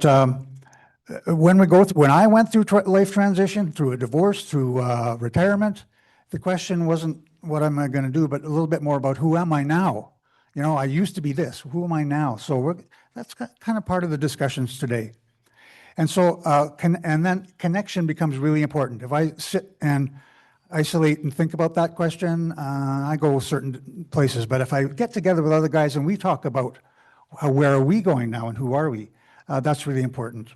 But when I went through life transition, through a divorce, through retirement, the question wasn't what am I going to do, but a little bit more about who am I now? You know, I used to be this. Who am I now? So that's kind of part of the discussions today. And so, and then connection becomes really important. If I sit and isolate and think about that question, I go certain places. But if I get together with other guys and we talk about where are we going now and who are we, that's really important.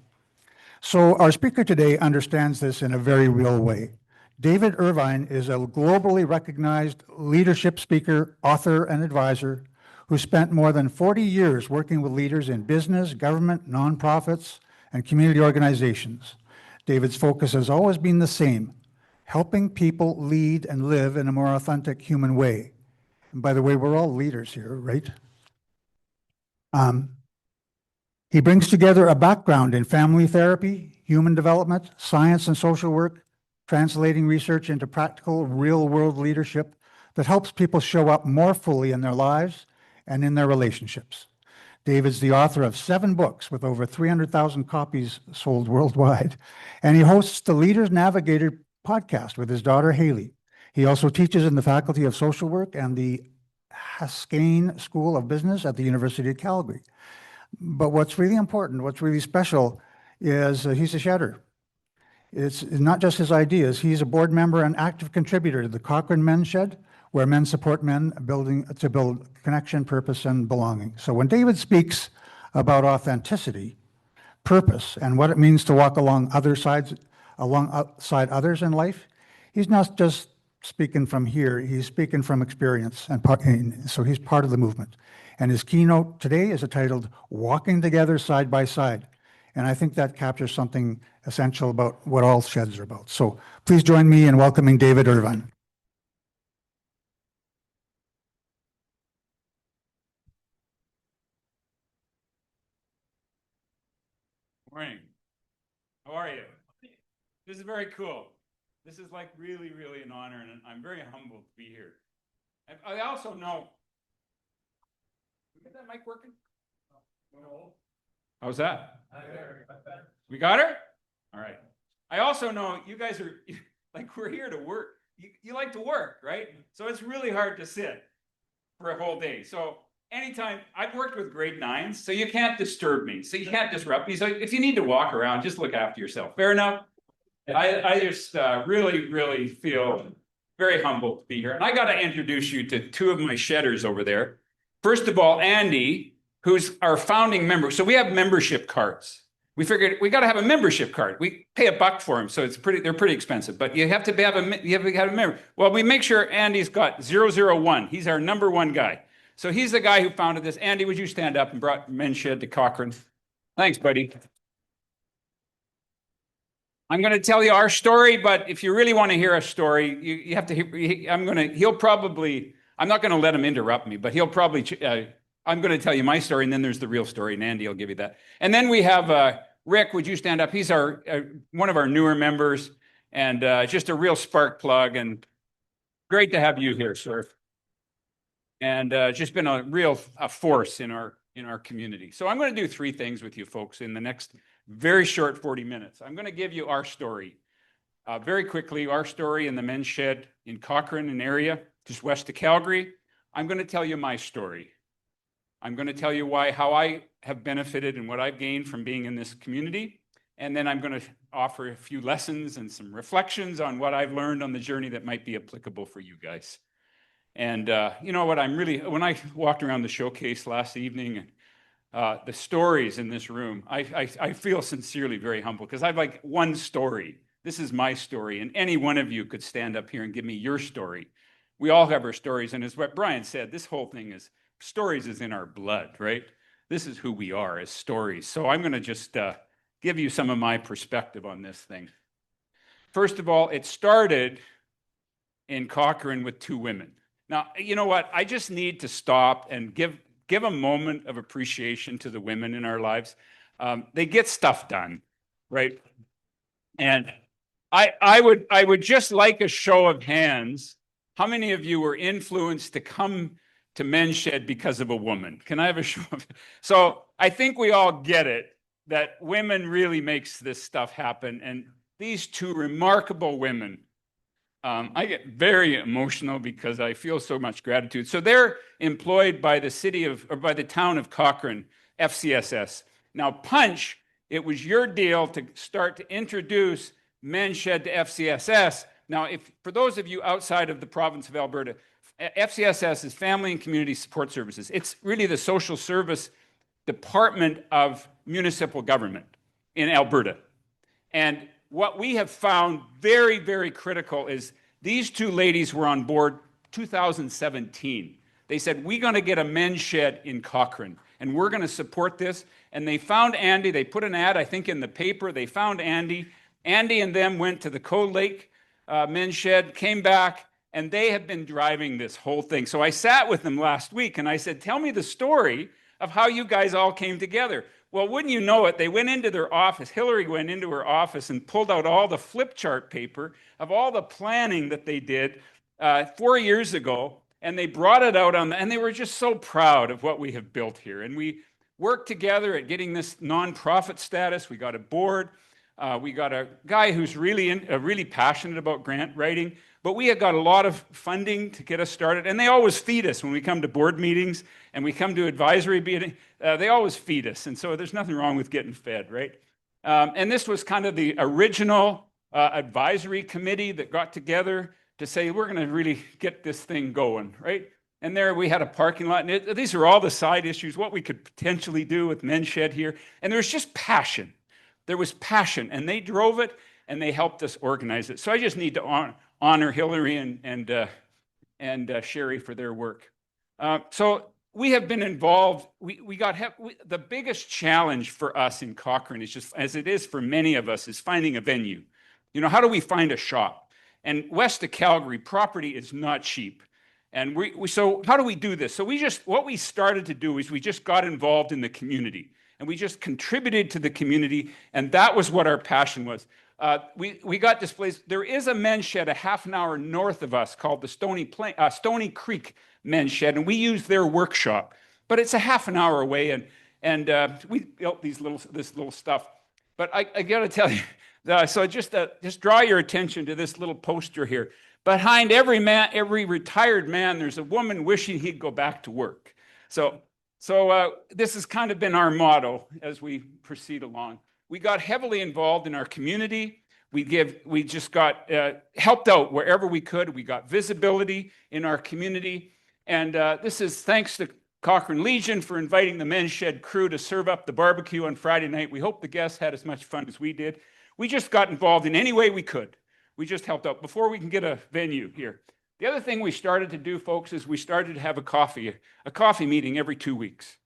So our speaker today understands this in a very real way. David Irvine is a globally recognized leadership speaker, author, and advisor who spent more than 40 years working with leaders in business, government, nonprofits, and community organizations. David's focus has always been the same: helping people lead and live in a more authentic human way. And by the way, we're all leaders here, right? He brings together a background in family therapy, human development, science and social work, translating research into practical, real-world leadership that helps people show up more fully in their lives and in their relationships. David's the author of 7 books with over 300,000 copies sold worldwide, and he hosts the Leaders Navigator podcast with his daughter, Hayley. He also teaches in the Faculty of Social Work and the Haskayne School of Business at the University of Calgary. But what's really important, what's really special is he's a shedder. It's not just his ideas. He's a board member and active contributor to the Cochrane Men's Shed, where men support men to build connection, purpose, and belonging. So when David speaks about authenticity, purpose, and what it means to walk alongside others in life, he's not just speaking from here, he's speaking from experience, and so he's part of the movement. And his keynote today is titled Walking Together Side by Side. And I think that captures something essential about what all sheds are about. So please join me in welcoming David Irvine. Morning. How are you? This is very cool. This is like really, really an honor, and I'm very humbled to be here. I also know. Is that mic working? No. How's that? We got her? All right. I also know you guys are like, we're here to work. You like to work, right? So it's really hard to sit for a whole day. So anytime, I've worked with grade 9s, so you can't disturb me. So you can't disrupt me. So if you need to walk around, just look after yourself. Fair enough? I just really, really feel very humbled to be here. And I got to introduce you to 2 of my shedders over there. First of all, Andy, who's our founding member. So we have membership cards. We figured we got to have a membership card. We pay $1 for them, so they're pretty expensive. But you have to have a member. Well, we make sure Andy's got 001. He's our #1 guy. So he's the guy who founded this. Andy, would you stand up and brought Men's Shed to Cochrane? Thanks, buddy. I'm going to tell you our story, but if you really want to hear a story, you have to hear. I'm not going to let him interrupt me, but he'll probably. I'm going to tell you my story, and then there's the real story, and Andy will give you that. And then we have Rick. Would you stand up? He's our one of our newer members, and just a real spark plug. And great to have you here, sir. And just been a force in our community. So I'm going to do 3 things with you folks in the next very short 40 minutes. I'm going to give you our story. Very quickly, our story in the Men's Shed in Cochrane, an area just west of Calgary. I'm going to tell you my story. I'm going to tell you how I have benefited and what I've gained from being in this community. And then I'm going to offer a few lessons and some reflections on what I've learned on the journey that might be applicable for you guys. And you know what, when I walked around the showcase last evening, and the stories in this room, I feel sincerely very humble, because I've like one story. This is my story, and any one of you could stand up here and give me your story. We all have our stories, and as what Brian said, this whole thing is, stories is in our blood, right? This is who we are as stories. So I'm going to just give you some of my perspective on this thing. First of all, it started in Cochrane with 2 women. Now, you know what? I just need to stop and give a moment of appreciation to the women in our lives. They get stuff done, right? And I would just like a show of hands. How many of you were influenced to come to Men's Shed because of a woman? Can I have a show of? So I think we all get it. that women really makes this stuff happen. And these two remarkable women, I get very emotional because I feel so much gratitude. So they're employed by by the town of Cochrane, FCSS. Now, Punch, it was your deal to start to introduce Men's Shed to FCSS. Now, for those of you outside of the province of Alberta, FCSS is Family and Community Support Services. It's really the social service department of municipal government in Alberta. And what we have found very, very critical is these two ladies were on board 2017. They said, we're going to get a men's shed in Cochrane, and we're going to support this. And they found Andy. They put an ad, I think, in the paper. They found Andy. Andy and them went to the Cold Lake men's shed, came back, and they have been driving this whole thing. So I sat with them last week, and I said, tell me the story of how you guys all came together. Well, wouldn't you know it, they went into their office. Hillary went into her office and pulled out all the flip chart paper of all the planning that they did 4 years ago, and they brought it out and they were just so proud of what we have built here. And we worked together at getting this nonprofit status. We got a board. We got a guy who's really passionate about grant writing, but we have got a lot of funding to get us started. And they always feed us when we come to board meetings and we come to advisory meetings. They always feed us. And so there's nothing wrong with getting fed, right? And this was kind of the original advisory committee that got together to say, we're going to really get this thing going, right? And there we had a parking lot. And these are all the side issues, what we could potentially do with Men's Shed here. And there was just passion. There was passion, and they drove it, and they helped us organize it. So I just need to honor Hillary and Sherry for their work. So we have been involved. The biggest challenge for us in Cochrane is just, as it is for many of us, is finding a venue. You know, how do we find a shop? And west of Calgary, property is not cheap. And so how do we do this? So what we started to do is we just got involved in the community. And we just contributed to the community, and that was what our passion was. We got displaced. There is a men's shed a half an hour north of us called the Stony Creek Men's Shed, and we use their workshop. But it's a half an hour away, and we built this little stuff. But I got to tell you, so just draw your attention to this little poster here. Behind every retired man, there's a woman wishing he'd go back to work. So this has kind of been our motto as we proceed along. We got heavily involved in our community. We just got helped out wherever we could. We got visibility in our community. And this is thanks to Cochrane Legion for inviting the Men's Shed crew to serve up the barbecue on Friday night. We hope the guests had as much fun as we did. We just got involved in any way we could. We just helped out before we can get a venue here. The other thing we started to do, folks, is we started to have a coffee meeting every 2 weeks.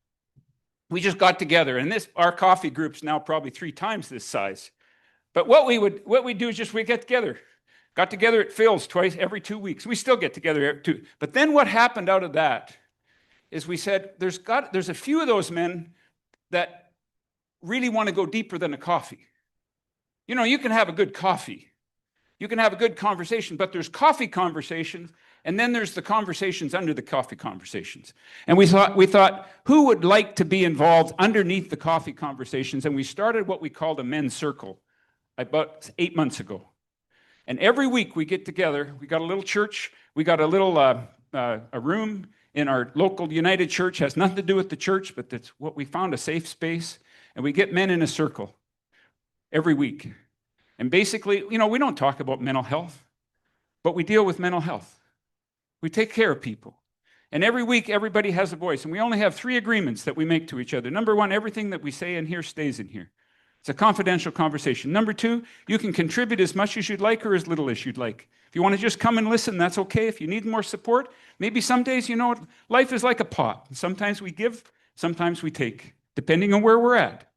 We just got together, and our coffee group's now probably 3 times this size. But what we do is just we get together. Got together at Phil's every 2 weeks. We still get together every 2. But then what happened out of that is we said there's a few of those men that really want to go deeper than a coffee. You know, you can have a good coffee. You can have a good conversation, but there's coffee conversations, and then there's the conversations under the coffee conversations. And we thought, who would like to be involved underneath the coffee conversations? And we started what we called a men's circle about 8 months ago. And every week we get together. We got a little church. We got a little a room in our local United Church. Has nothing to do with the church, but that's what we found, a safe space. And we get men in a circle every week. And basically, you know, we don't talk about mental health, but we deal with mental health. We take care of people. And every week, everybody has a voice. And we only have 3 agreements that we make to each other. Number 1, everything that we say in here stays in here. It's a confidential conversation. Number 2, you can contribute as much as you'd like or as little as you'd like. If you want to just come and listen, that's okay. If you need more support, maybe some days, you know, life is like a pot. Sometimes we give, sometimes we take, depending on where we're at.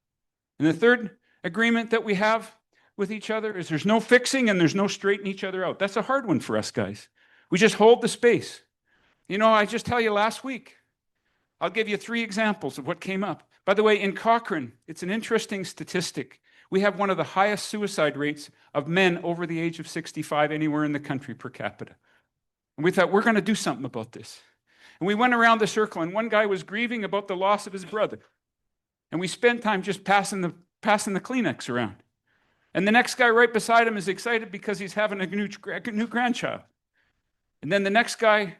And the 3rd agreement that we have with each other is there's no fixing and there's no straightening each other out. That's a hard one for us guys. We just hold the space. You know, I just tell you last week, I'll give you 3 examples of what came up. By the way, in Cochrane, it's an interesting statistic. We have one of the highest suicide rates of men over the age of 65 anywhere in the country per capita. And we thought, we're going to do something about this. And we went around the circle, and one guy was grieving about the loss of his brother. And we spent time just passing the passing the Kleenex around. And the next guy right beside him is excited because he's having a new grandchild. And then the next guy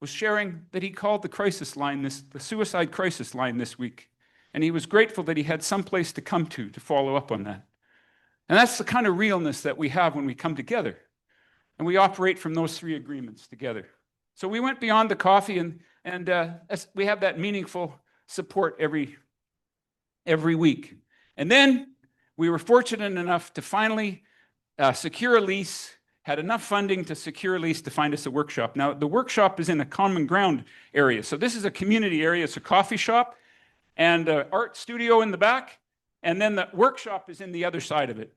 was sharing that he called the crisis line, the suicide crisis line this week. And he was grateful that he had some place to come to follow up on that. And that's the kind of realness that we have when we come together. And we operate from those three agreements together. So we went beyond the coffee, and we have that meaningful support every week. And then we were fortunate enough to finally secure a lease, had enough funding to secure a lease to find us a workshop. Now, the workshop is in a common ground area. So this is a community area. It's a coffee shop and an art studio in the back. And then the workshop is in the other side of it.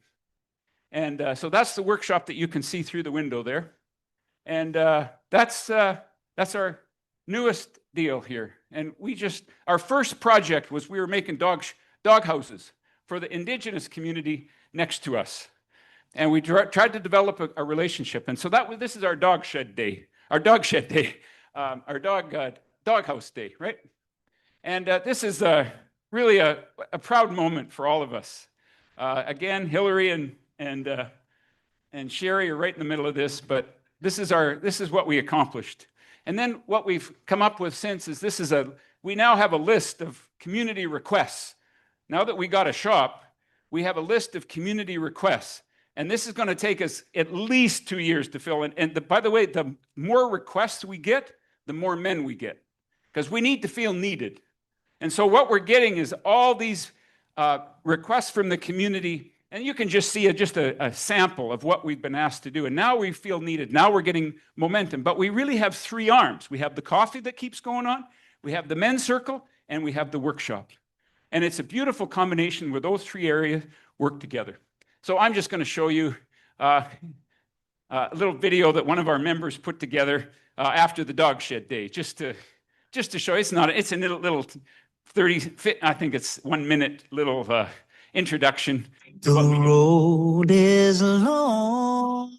And so that's the workshop that you can see through the window there. And that's our newest deal here. And our first project was we were making dog houses for the indigenous community next to us. And we tried to develop a relationship. And so this is our dog shed day, our dog house day, right? And this is really a proud moment for all of us. Again, Hillary and Sherry are right in the middle of this, but this is what we accomplished. And then what we've come up with since is we now have a list of community requests. Now that we got a shop, we have a list of community requests. And this is going to take us at least 2 years to fill in. And by the way, the more requests we get, the more men we get, because we need to feel needed. And so what we're getting is all these requests from the community, and you can just see a sample of what we've been asked to do. And now we feel needed. Now we're getting momentum. But we really have three arms. We have the coffee that keeps going on, we have the men's circle, and we have the workshop. And it's a beautiful combination where those three areas work together. So I'm just going to show you a little video that one of our members put together after the dog shed day, just to show you. It's a little 30, I think it's 1 minute little introduction. The road is long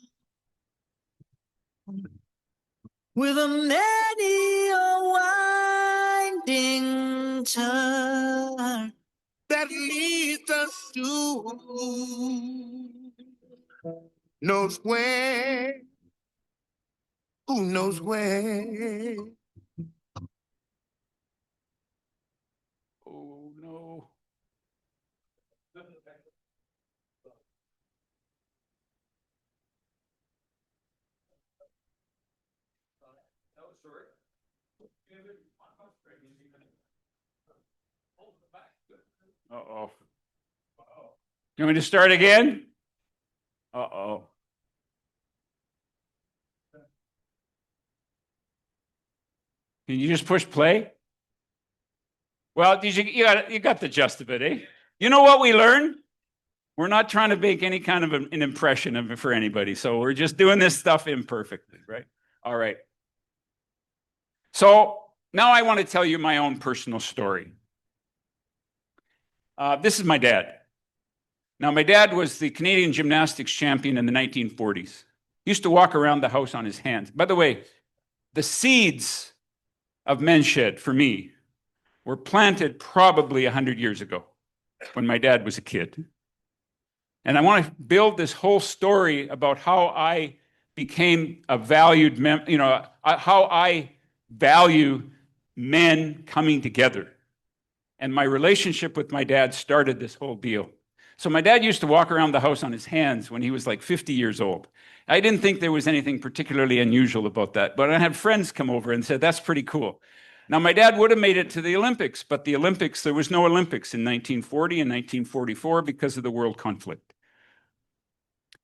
with a many a winding turn that leads us to knows where, who knows where. Oh, no. Uh-oh. You want me to start again? Uh-oh. Can you just push play? Well, you got the gist of it, eh? You know what we learned? We're not trying to make any kind of an impression of it for anybody. So we're just doing this stuff imperfectly, right? All right. So now I want to tell you my own personal story. This is my dad. Now, my dad was the Canadian gymnastics champion in the 1940s. He used to walk around the house on his hands. By the way, the seeds of Men's Shed, for me, were planted probably 100 years ago when my dad was a kid. And I want to build this whole story about how I became a valued, how I value men coming together. And my relationship with my dad started this whole deal. So my dad used to walk around the house on his hands when he was like 50 years old. I didn't think there was anything particularly unusual about that, but I had friends come over and said, that's pretty cool. Now, my dad would have made it to the Olympics, but there was no Olympics in 1940 and 1944 because of the world conflict.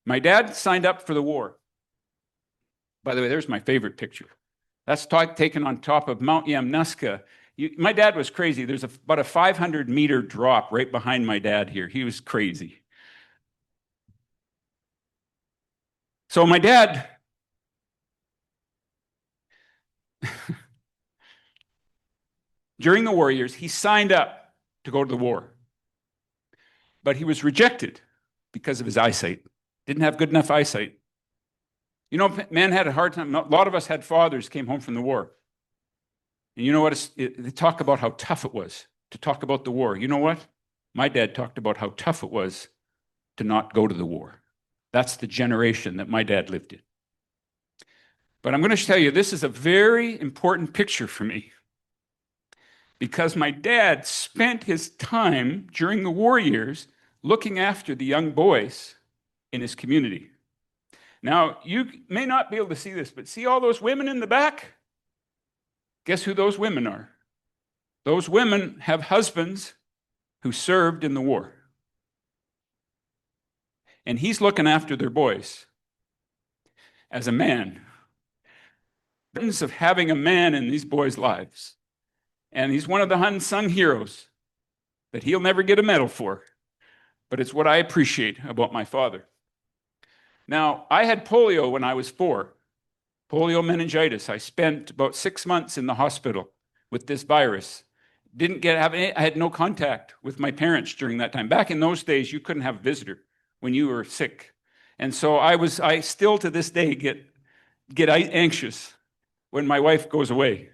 My dad signed up for the war. By the way, there's my favorite picture. That's taken on top of Mount Yamnuska. My dad was crazy. There's about a 500-meter drop right behind my dad here. He was crazy. So my dad, during the war years, he signed up to go to the war. But he was rejected because of his eyesight. Didn't have good enough eyesight. You know, man had a hard time. A lot of us had fathers came home from the war. And you know what? They talk about how tough it was to talk about the war. You know what? My dad talked about how tough it was to not go to the war. That's the generation that my dad lived in. But I'm going to tell you, this is a very important picture for me because my dad spent his time during the war years looking after the young boys in his community. Now, you may not be able to see this, but see all those women in the back? Guess who those women are? Those women have husbands who served in the war. And he's looking after their boys as a man. The importance of having a man in these boys' lives. And he's one of the unsung heroes that he'll never get a medal for. But it's what I appreciate about my father. Now, I had polio when I was 4. Polio meningitis. I spent about 6 months in the hospital with this virus. I had no contact with my parents during that time. Back in those days, you couldn't have a visitor when you were sick. And so I still to this day get anxious when my wife goes away.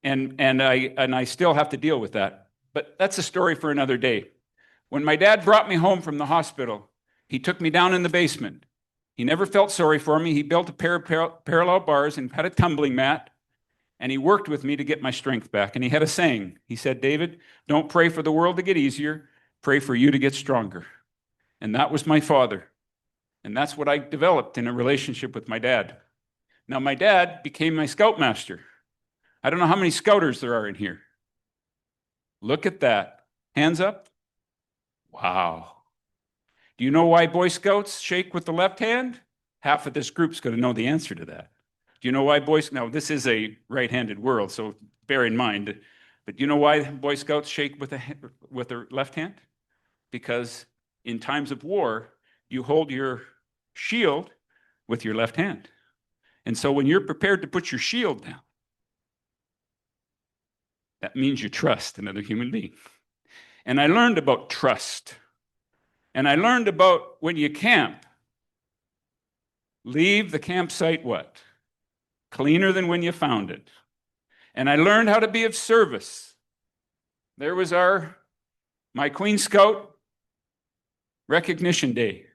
And I still have to deal with that. But that's a story for another day. When my dad brought me home from the hospital, he took me down in the basement. He never felt sorry for me. He built a pair of parallel bars and had a tumbling mat. And he worked with me to get my strength back. And he had a saying. He said, David, don't pray for the world to get easier. Pray for you to get stronger. And that was my father. And that's what I developed in a relationship with my dad. Now, my dad became my scoutmaster. I don't know how many scouters there are in here. Look at that. Hands up. Wow. Do you know why Boy Scouts shake with the left hand? Half of this group's going to know the answer to that. Do you know why now this is a right-handed world, so bear in mind. But do you know why Boy Scouts shake with their left hand? Because in times of war, you hold your shield with your left hand. And so when you're prepared to put your shield down, that means you trust another human being. And I learned about trust. And I learned about when you camp, leave the campsite what? Cleaner than when you found it. And I learned how to be of service. There was my Queen Scout recognition day.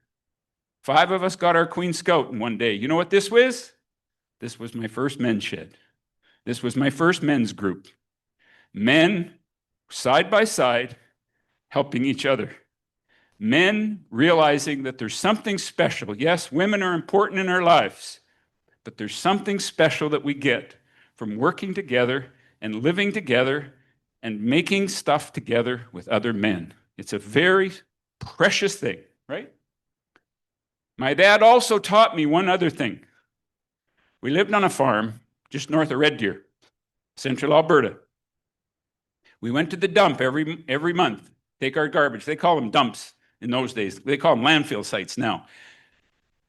5 of us got our Queen Scout in one day. You know what this was? This was my first men's shed. This was my first men's group. Men side by side helping each other. Men realizing that there's something special. Yes, women are important in our lives, but there's something special that we get from working together and living together and making stuff together with other men. It's a very precious thing, right? My dad also taught me one other thing. We lived on a farm just north of Red Deer, central Alberta. We went to the dump every month, take our garbage. They call them dumps in those days. They call them landfill sites now.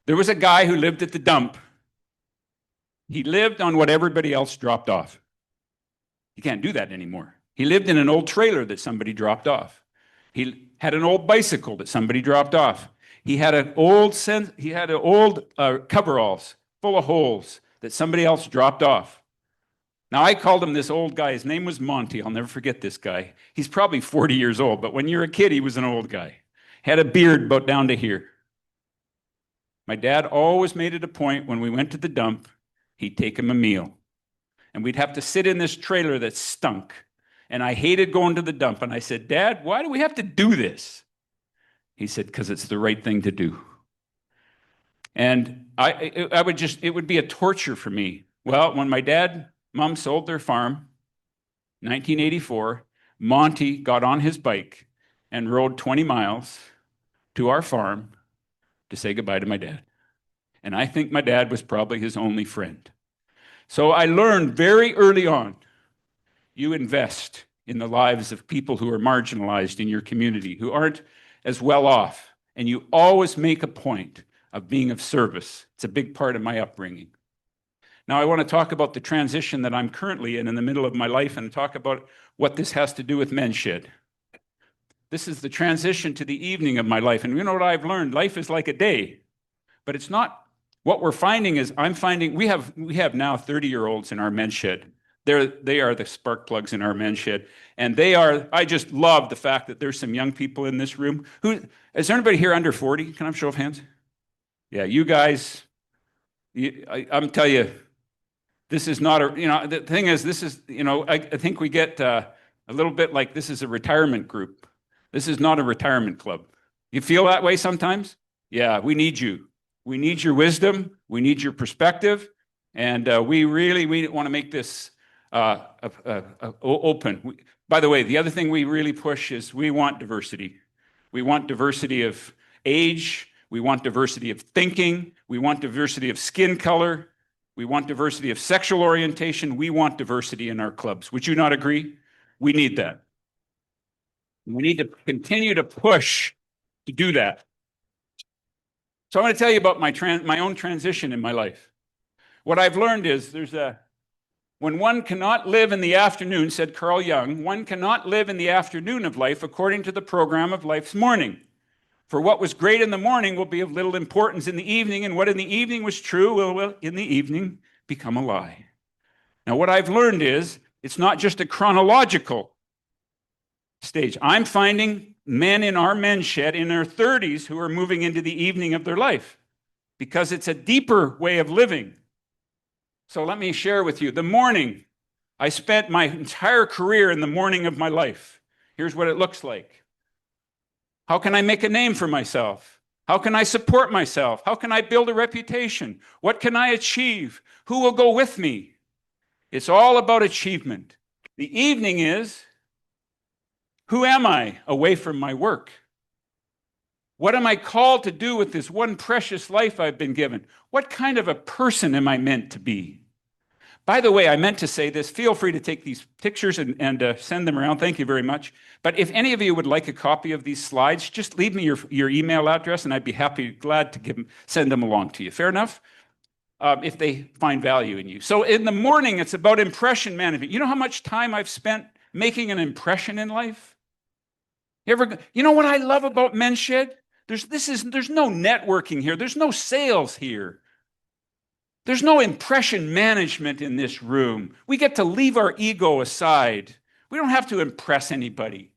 There was a guy who lived at the dump. He lived on what everybody else dropped off. You can't do that anymore. He lived in an old trailer that somebody dropped off. He had an old bicycle that somebody dropped off. He had old coveralls full of holes that somebody else dropped off. Now, I called him this old guy. His name was Monty. I'll never forget this guy. He's probably 40 years old, but when you're a kid, he was an old guy. Had a beard about down to here. My dad always made it a point when we went to the dump, he'd take him a meal. And we'd have to sit in this trailer that stunk. And I hated going to the dump. And I said, Dad, why do we have to do this? He said, because it's the right thing to do. And it would be a torture for me. Well, when my Mom sold their farm, 1984, Monty got on his bike and rode 20 miles to our farm to say goodbye to my dad. And I think my dad was probably his only friend. So I learned very early on, you invest in the lives of people who are marginalized in your community, who aren't as well off, and you always make a point of being of service. It's a big part of my upbringing. Now, I want to talk about the transition that I'm currently in the middle of my life and talk about what this has to do with Men's Shed. This is the transition to the evening of my life. And you know what I've learned? Life is like a day, but it's not. What we're finding is we have now 30-year-olds in our Men's Shed They are the spark plugs in our men's shed. And they are, I just love the fact that there's some young people in this room. Is there anybody here under 40? Can I have a show of hands? Yeah, you guys, I'm telling you, this is not the thing is, this is, I think we get a little bit like this is a retirement group. This is not a retirement club. You feel that way sometimes? Yeah, we need you. We need your wisdom. We need your perspective. And we want to make this open. By the way, the other thing we really push is we want diversity. We want diversity of age. We want diversity of thinking. We want diversity of skin color. We want diversity of sexual orientation. We want diversity in our clubs. Would you not agree? We need that. We need to continue to push to do that. So I'm going to tell you about my own transition in my life. What I've learned is when one cannot live in the afternoon, said Carl Jung, one cannot live in the afternoon of life according to the program of life's morning. For what was great in the morning will be of little importance in the evening, and what in the evening was true will in the evening become a lie. Now, what I've learned is it's not just a chronological stage. I'm finding men in our men's shed in their 30s who are moving into the evening of their life because it's a deeper way of living. So let me share with you. The morning, I spent my entire career in the morning of my life. Here's what it looks like. How can I make a name for myself? How can I support myself? How can I build a reputation? What can I achieve? Who will go with me? It's all about achievement. The evening is, who am I away from my work? What am I called to do with this one precious life I've been given? What kind of a person am I meant to be? By the way, I meant to say this. Feel free to take these pictures and send them around. Thank you very much. But if any of you would like a copy of these slides, just leave me your email address, and I'd be glad to send them along to you. Fair enough? If they find value in you. So in the morning, it's about impression management. You know how much time I've spent making an impression in life? You know what I love about Men's Shed? There's no networking here. There's no sales here. There's no impression management in this room. We get to leave our ego aside. We don't have to impress anybody.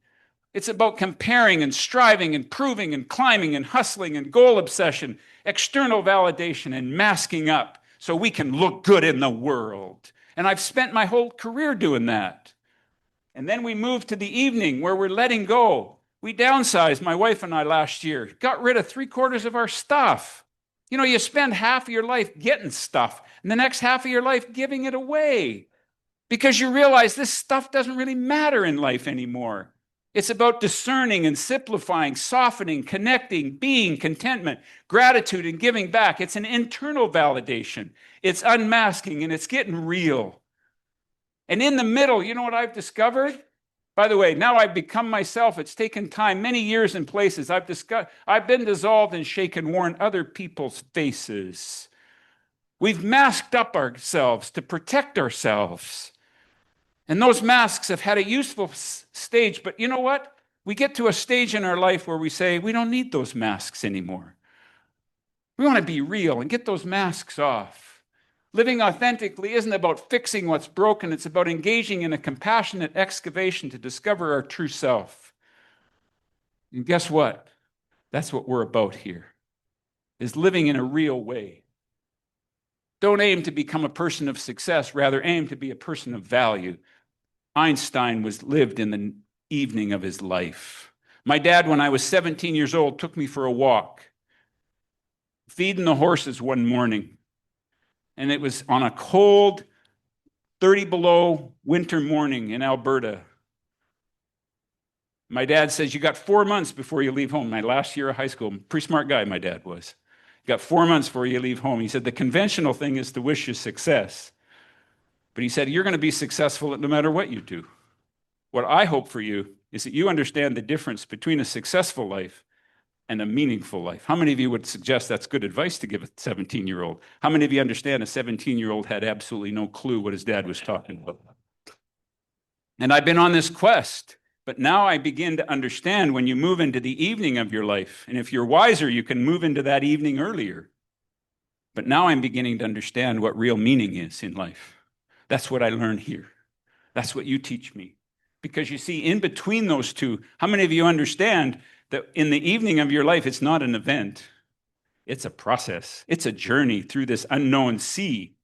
It's about comparing and striving and proving and climbing and hustling and goal obsession, external validation and masking up so we can look good in the world. And I've spent my whole career doing that. And then we moved to the evening where we're letting go. We downsized, my wife and I, last year, got rid of 3/4 of our stuff. You know, you spend half of your life getting stuff and the next half of your life giving it away because you realize this stuff doesn't really matter in life anymore. It's about discerning and simplifying, softening, connecting, being, contentment, gratitude, and giving back. It's an internal validation. It's unmasking and it's getting real. And in the middle, you know what I've discovered? By the way, now I've become myself. It's taken time, many years and places. I've been dissolved and shaken, worn other people's faces. We've masked up ourselves to protect ourselves. And those masks have had a useful stage, but you know what? We get to a stage in our life where we say, we don't need those masks anymore. We want to be real and get those masks off. Living authentically isn't about fixing what's broken. It's about engaging in a compassionate excavation to discover our true self. And guess what? That's what we're about here, is living in a real way. Don't aim to become a person of success. Rather, aim to be a person of value. Einstein lived in the evening of his life. My dad, when I was 17 years old, took me for a walk, feeding the horses one morning. And it was on a cold 30 below winter morning in Alberta. My dad says, you got 4 months before you leave home. My last year of high school, pretty smart guy my dad was. You got 4 months before you leave home. He said, the conventional thing is to wish you success. But he said, you're going to be successful no matter what you do. What I hope for you is that you understand the difference between a successful life and a meaningful life. How many of you would suggest that's good advice to give a 17-year-old? How many of you understand a 17-year-old had absolutely no clue what his dad was talking about? And I've been on this quest, but now I begin to understand when you move into the evening of your life, and if you're wiser, you can move into that evening earlier. But now I'm beginning to understand what real meaning is in life. That's what I learned here. That's what you teach me. Because you see, in between those two, how many of you understand that in the evening of your life, it's not an event, it's a process. It's a journey through this unknown sea.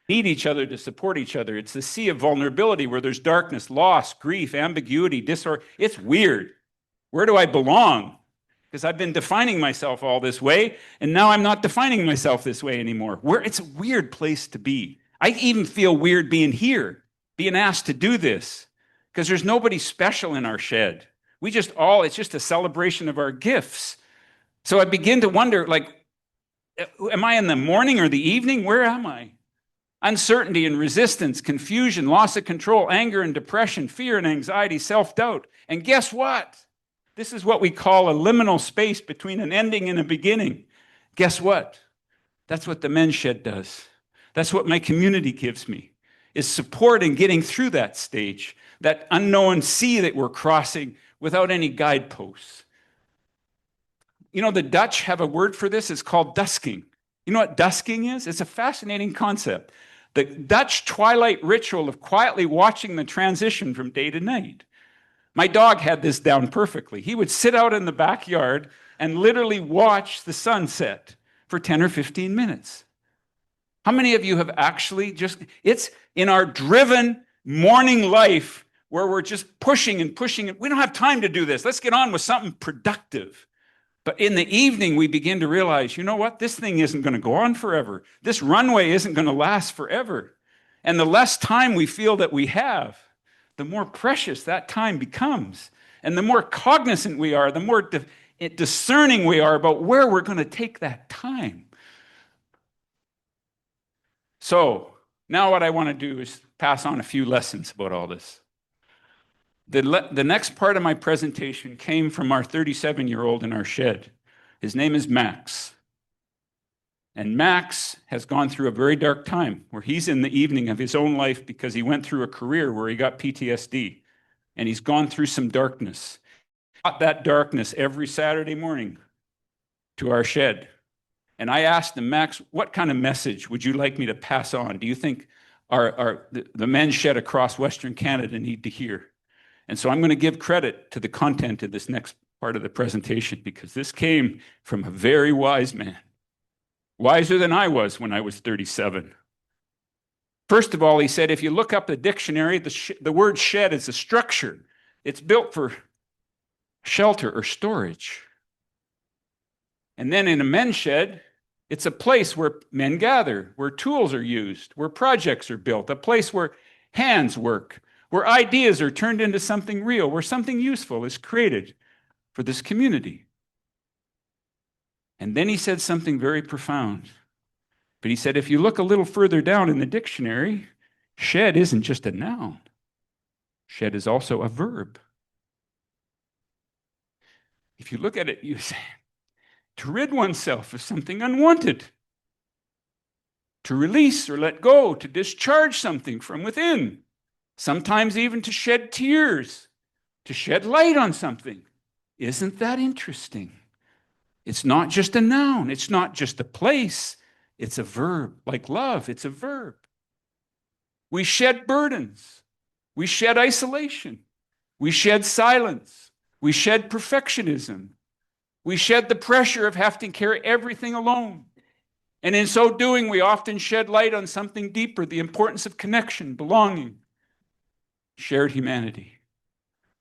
Need each other to support each other. It's the sea of vulnerability where there's darkness, loss, grief, ambiguity, disorder. It's weird. Where do I belong? Because I've been defining myself all this way, and now I'm not defining myself this way anymore. It's a weird place to be. I even feel weird being here, being asked to do this, because there's nobody special in our shed. It's just a celebration of our gifts. So I begin to wonder, like, am I in the morning or the evening? Where am I? Uncertainty and resistance, confusion, loss of control, anger and depression, fear and anxiety, self-doubt. And guess what? This is what we call a liminal space between an ending and a beginning. Guess what? That's what the men's shed does. That's what my community gives me, is support in getting through that stage, that unknown sea that we're crossing without any guideposts. You know, the Dutch have a word for this. It's called dusking. You know what dusking is? It's a fascinating concept. The Dutch twilight ritual of quietly watching the transition from day to night. My dog had this down perfectly. He would sit out in the backyard and literally watch the sunset for 10 or 15 minutes. How many of you have actually it's in our driven morning life where we're just pushing and pushing. We don't have time to do this. Let's get on with something productive. But in the evening, we begin to realize, you know what? This thing isn't going to go on forever. This runway isn't going to last forever. And the less time we feel that we have, the more precious that time becomes. And the more cognizant we are, the more discerning we are about where we're going to take that time. So now what I want to do is pass on a few lessons about all this. The next part of my presentation came from our 37-year-old in our shed. His name is Max. And Max has gone through a very dark time where he's in the evening of his own life because he went through a career where he got PTSD. And he's gone through some darkness. Brought that darkness every Saturday morning to our shed. And I asked him, Max, what kind of message would you like me to pass on? Do you think the men's shed across Western Canada need to hear? And so I'm going to give credit to the content of this next part of the presentation because this came from a very wise man, wiser than I was when I was 37. First of all, he said, if you look up the dictionary, the word shed is a structure. It's built for shelter or storage. And then in a men's shed, it's a place where men gather, where tools are used, where projects are built, a place where hands work, where ideas are turned into something real, where something useful is created for this community. And then he said something very profound. But he said, if you look a little further down in the dictionary, shed isn't just a noun. Shed is also a verb. If you look at it, you say, to rid oneself of something unwanted, to release or let go, to discharge something from within. Sometimes even to shed tears, to shed light on something. Isn't that interesting? It's not just a noun. It's not just a place. It's a verb. Like love, it's a verb. We shed burdens. We shed isolation. We shed silence. We shed perfectionism. We shed the pressure of having to carry everything alone. And in so doing, we often shed light on something deeper, the importance of connection, belonging, shared humanity.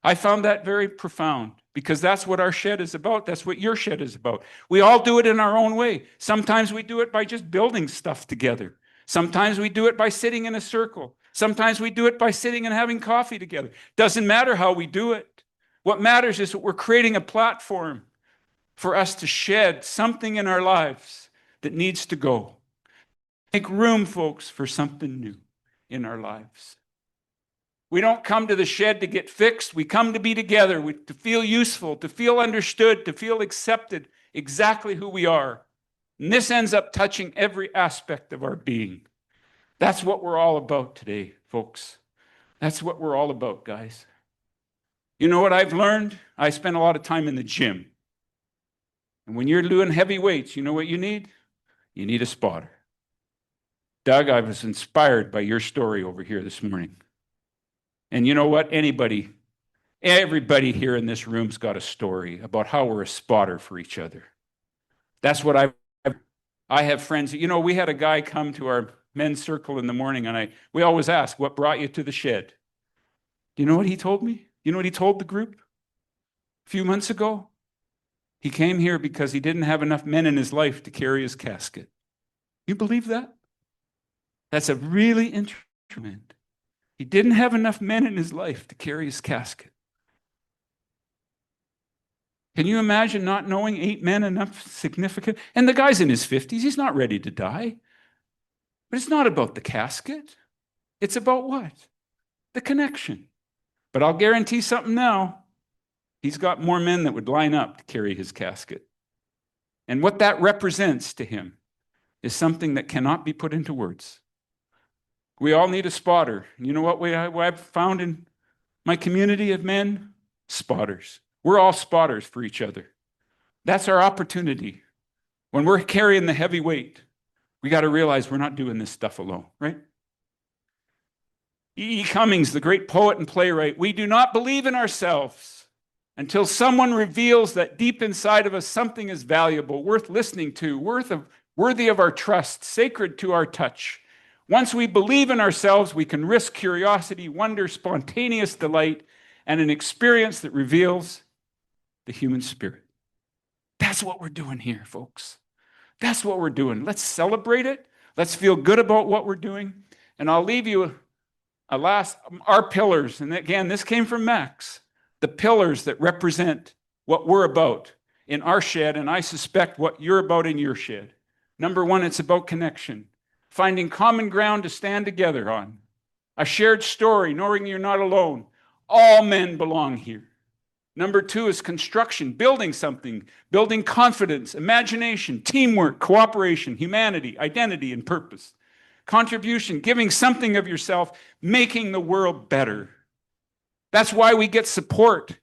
I found that very profound because that's what our shed is about. That's what your shed is about. We all do it in our own way. Sometimes we do it by just building stuff together. Sometimes we do it by sitting in a circle. Sometimes we do it by sitting and having coffee together. Doesn't matter how we do it. What matters is that we're creating a platform for us to shed something in our lives that needs to go. Make room, folks, for something new in our lives. We don't come to the shed to get fixed. We come to be together, to feel useful, to feel understood, to feel accepted, exactly who we are. And this ends up touching every aspect of our being. That's what we're all about today, folks. That's what we're all about, guys. You know what I've learned? I spend a lot of time in the gym. And when you're doing heavy weights, you know what you need? You need a spotter. Doug, I was inspired by your story over here this morning. And you know what? Everybody here in this room's got a story about how we're a spotter for each other. That's what I have friends. You know, we had a guy come to our men's circle in the morning, and we always ask, what brought you to the shed? Do you know what he told me? You know what he told the group a few months ago? He came here because he didn't have enough men in his life to carry his casket. You believe that? That's a really interesting. He didn't have enough men in his life to carry his casket. Can you imagine not knowing 8 men enough significant? And the guy's in his 50s. He's not ready to die. But it's not about the casket. It's about what? The connection. But I'll guarantee something now. He's got more men that would line up to carry his casket. And what that represents to him is something that cannot be put into words. We all need a spotter. You know what I've found in my community of men? Spotters. We're all spotters for each other. That's our opportunity. When we're carrying the heavy weight, we got to realize we're not doing this stuff alone, right? E. Cummings, the great poet and playwright, we do not believe in ourselves until someone reveals that deep inside of us something is valuable, worth listening to, worthy of our trust, sacred to our touch. Once we believe in ourselves, we can risk curiosity, wonder, spontaneous delight, and an experience that reveals the human spirit. That's what we're doing here, folks. That's what we're doing. Let's celebrate it. Let's feel good about what we're doing. And I'll leave you our pillars. And again, this came from Max. The pillars that represent what we're about in our shed, and I suspect what you're about in your shed. Number 1, it's about connection. Finding common ground to stand together on. A shared story, knowing you're not alone. All men belong here. Number 2 is construction, building something, building confidence, imagination, teamwork, cooperation, humanity, identity, and purpose. Contribution, giving something of yourself, making the world better. That's why we get support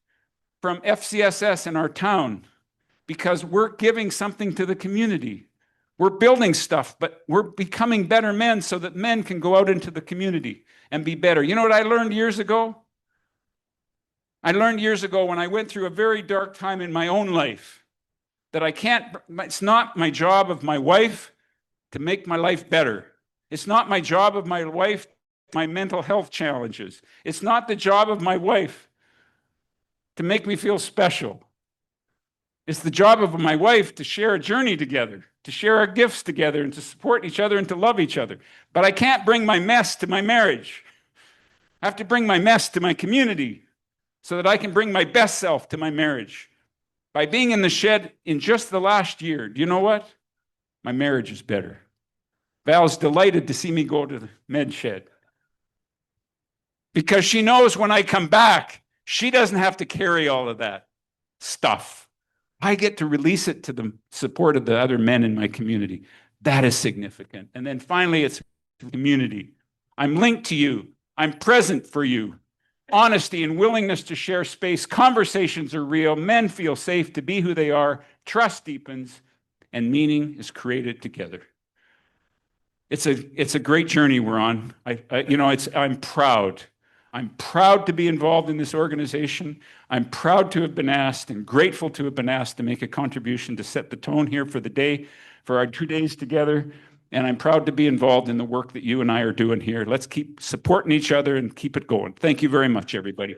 from FCSS in our town, because we're giving something to the community. We're building stuff, but we're becoming better men so that men can go out into the community and be better. You know what I learned years ago? I learned years ago when I went through a very dark time in my own life that it's not my job of my wife to make my life better. It's not my job of my wife, my mental health challenges. It's not the job of my wife to make me feel special. It's the job of my wife to share a journey together, to share our gifts together, and to support each other and to love each other. But I can't bring my mess to my marriage. I have to bring my mess to my community so that I can bring my best self to my marriage. By being in the shed in just the last year, do you know what? My marriage is better. Val's delighted to see me go to the med shed, because she knows when I come back, she doesn't have to carry all of that stuff. I get to release it to the support of the other men in my community. That is significant. And then finally, it's community. I'm linked to you. I'm present for you. Honesty and willingness to share space. Conversations are real. Men feel safe to be who they are. Trust deepens, and meaning is created together. It's a great journey we're on. I'm proud. I'm proud to be involved in this organization. I'm proud to have been asked and grateful to have been asked to make a contribution to set the tone here for the day, for our 2 days together. And I'm proud to be involved in the work that you and I are doing here. Let's keep supporting each other and keep it going. Thank you very much, everybody.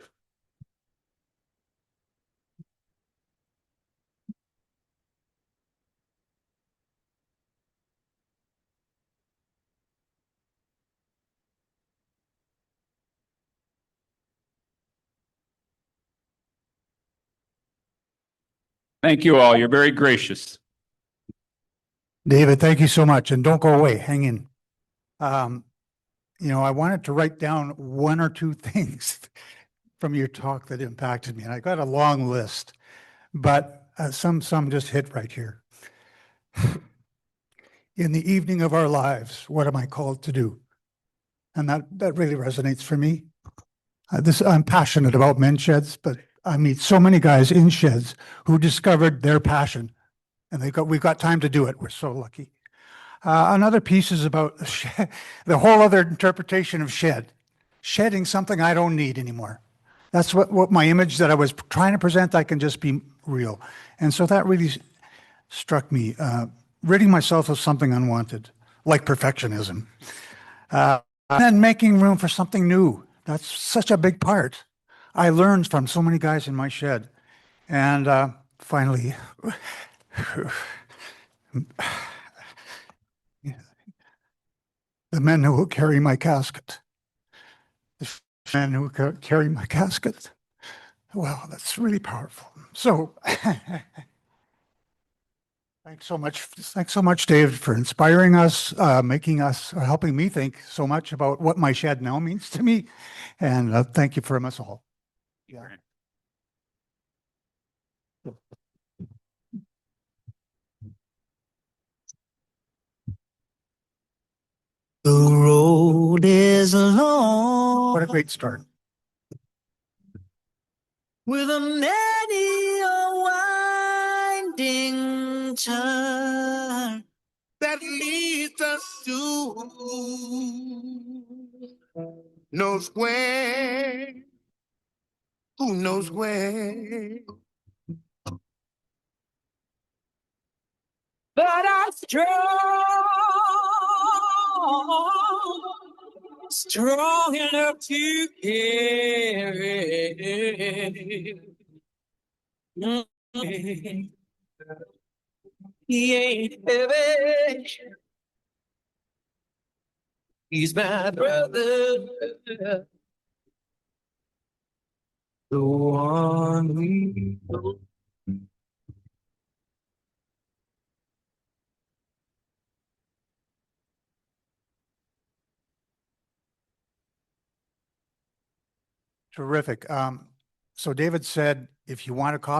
Thank you all. You're very gracious. David, thank you so much. And don't go away. Hang in. I wanted to write down 1 or 2 things from your talk that impacted me. And I got a long list, but some just hit right here. In the evening of our lives, what am I called to do? And that really resonates for me. I'm passionate about men's sheds, but I meet so many guys in sheds who discovered their passion, and we've got time to do it. We're so lucky. Another piece is about the whole other interpretation of shed. shedding something I don't need anymore. That's what my image that I was trying to present, I can just be real. And so that really struck me, ridding myself of something unwanted, like perfectionism. And then making room for something new. That's such a big part. I learned from so many guys in my shed. And finally, the men who will carry my casket. The men who carry my casket. Wow, that's really powerful. So thanks so much. Thanks so much, Dave, for inspiring us, helping me think so much about what my shed now means to me. And thank you from us all. Yeah. The road is long. What a great start. With a many a winding turn that leads us to knows where, who knows where. But I'm strong enough to carry. He ain't heavy. He's my brother. The one we know. Terrific. So David said, if you want a copy